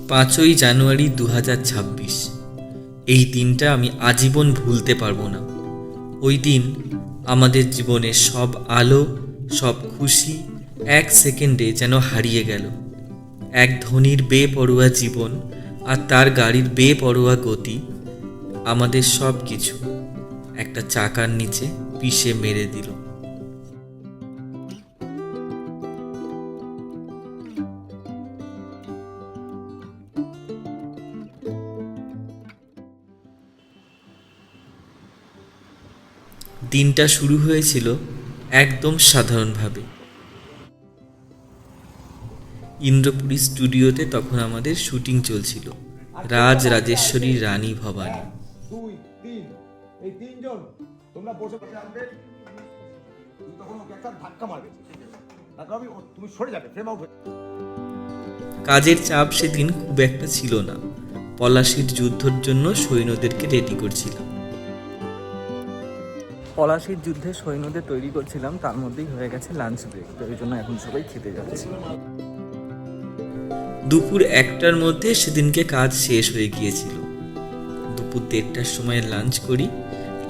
5ই জানুয়ারি 2026। এই দিনটা আমি আজীবন ভুলতে পারবো না। ওই দিন আমাদের জীবনের সব আলো, সব খুশি এক সেকেন্ডে যেন হারিয়ে গেল। এক ধনীর বেপরোয়া জীবন আর তার গাড়ির বেপরোয়া গতি আমাদের সব কিছু একটা চাকার নিচে পিষে মেরে দিল। দিনটা শুরু হয়েছিল একদম সাধারণভাবে। ইন্দ্রপুরী স্টুডিওতে তখন আমাদের শুটিং চলছিল, রাজ রাজেশ্বরী রানী ভবানী। এই তিনজন তোমরা বসে বসে আসবে, তুই তখন ওকে একটা ধাক্কা মারবে, তারপর তুমি সরে যাবে, ফ্রেম আউট। কাজের চাপ সেদিন খুব একটা ছিল না। পলাশির যুদ্ধের জন্য সৈন্যদেরকে রেডি করছিলাম। পলাশির যুদ্ধে সৈন্যদের তৈরি করছিলাম, তার মধ্যেই হয়ে গেছে লাঞ্চ ব্রেক, তো এই জন্য এখন সবাই খেতে যাচ্ছে। দুপুর 1টার মধ্যে সেদিনকে কাজ শেষ হয়ে গিয়েছিল। দুপুর 1:30টার সময়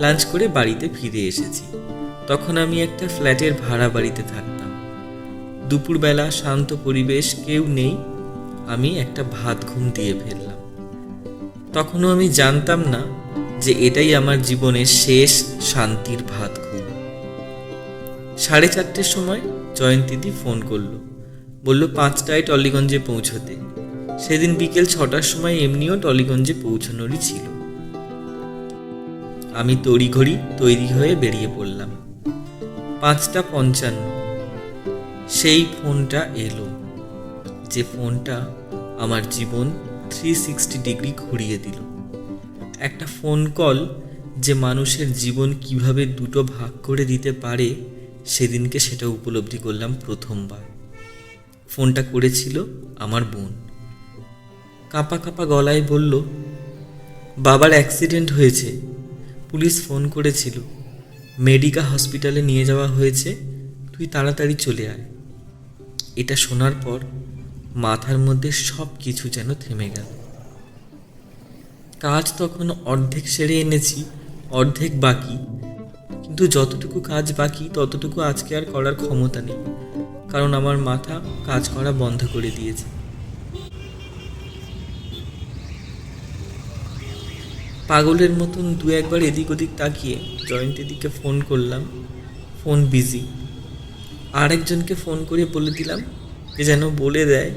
লাঞ্চ করে বাড়িতে ফিরে এসেছি। তখন আমি একটা ফ্ল্যাটের ভাড়া বাড়িতে থাকতাম। দুপুরবেলা শান্ত পরিবেশ, কেউ নেই। আমি একটা ভাত ঘুম দিয়ে ফেললাম। তখনও আমি জানতাম না যে এটাই আমার জীবনের শেষ শান্তির ভাত ঘুম। 4:30টার সময় জয়ন্তীদি ফোন করলো, বলল 5টায় টলিগঞ্জে পৌঁছতে। সেদিন বিকেল 6টার সময় এমনিও টলিগঞ্জে পৌঁছানোরই ছিল। আমি তড়িঘড়ি তৈরি হয়ে বেরিয়ে পড়লাম। 5:55 সেই ফোনটা এলো, যে ফোনটা আমার জীবন 360 ডিগ্রি ঘুরিয়ে দিল। একটা ফোন কল যে মানুষের জীবন কিভাবে দুটো ভাগ করে দিতে পারে, সেদিনকে সেটা উপলব্ধি করলাম প্রথমবার। ফোনটা করেছিল আমার বোন। কাঁপা কাঁপা গলায় বলল, বাবার অ্যাক্সিডেন্ট হয়েছে, পুলিশ ফোন করেছিল, মেডিকা হসপিটালে নিয়ে যাওয়া হয়েছে, তুই তাড়াতাড়ি চলে আয়। এটা শোনার পর মাথার মধ্যে সব কিছু যেন থেমে গেল। কাজ তখন অর্ধেক সেরে এনেছি, অর্ধেক বাকি। কিন্তু যতটুকু কাজ বাকি ততটুকু আজকে আর করার ক্ষমতা নেই, কারণ আমার মাথা কাজ করা বন্ধ করে দিয়েছে। পাগলের মতন 2-1বার এদিক ওদিক তাকিয়ে জয়ন্তীদিকে ফোন করলাম, ফোন বিজি। আরেকজনকে ফোন করে বলে দিলাম যে যেন বলে দেয়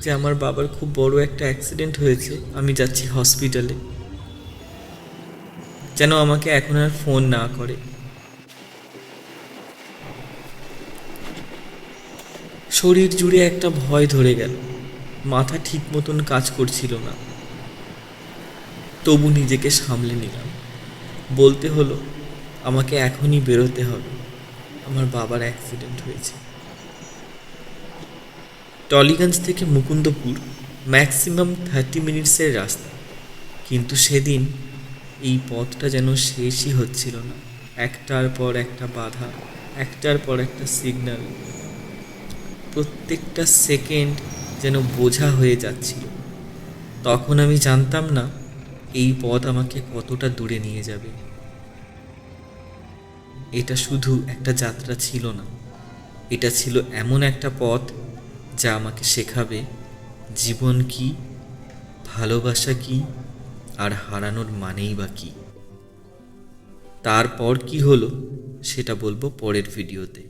যে আমার বাবার খুব বড় একটা অ্যাক্সিডেন্ট হয়েছে, আমি যাচ্ছি হসপিটালে, যেন আমাকে এখন আর ফোন না করে। শরীর জুড়ে একটা ভয় ধরে গেল, মাথা ঠিক মতন কাজ করছিল না। তবু নিজেকে সামলে নিলাম। বলতে হলো, আমাকে এখনই বেরোতে হবে, আমার বাবার অ্যাক্সিডেন্ট হয়েছে। টলিগঞ্জ থেকে মুকুন্দপুর ম্যাক্সিমাম 30 মিনিটসের রাস্তা, কিন্তু সেদিন এই পথটা যেন শেষই হচ্ছিল না। একটার পর একটা বাধা, একটার পর একটা সিগন্যাল, প্রত্যেকটা সেকেন্ড যেন বোঝা হয়ে যাচ্ছিল। তখন আমি জানতাম না এই পথ আমাকে কতটা দূরে নিয়ে যাবে। এটা শুধু একটা যাত্রা ছিল না, এটা ছিল এমন একটা পথ যা আমাকে শেখাবে জীবন কি, ভালোবাসা কি, আর হারানোর মানেই বা কি। তারপর কি হলো সেটা বলবো পরের ভিডিওতে।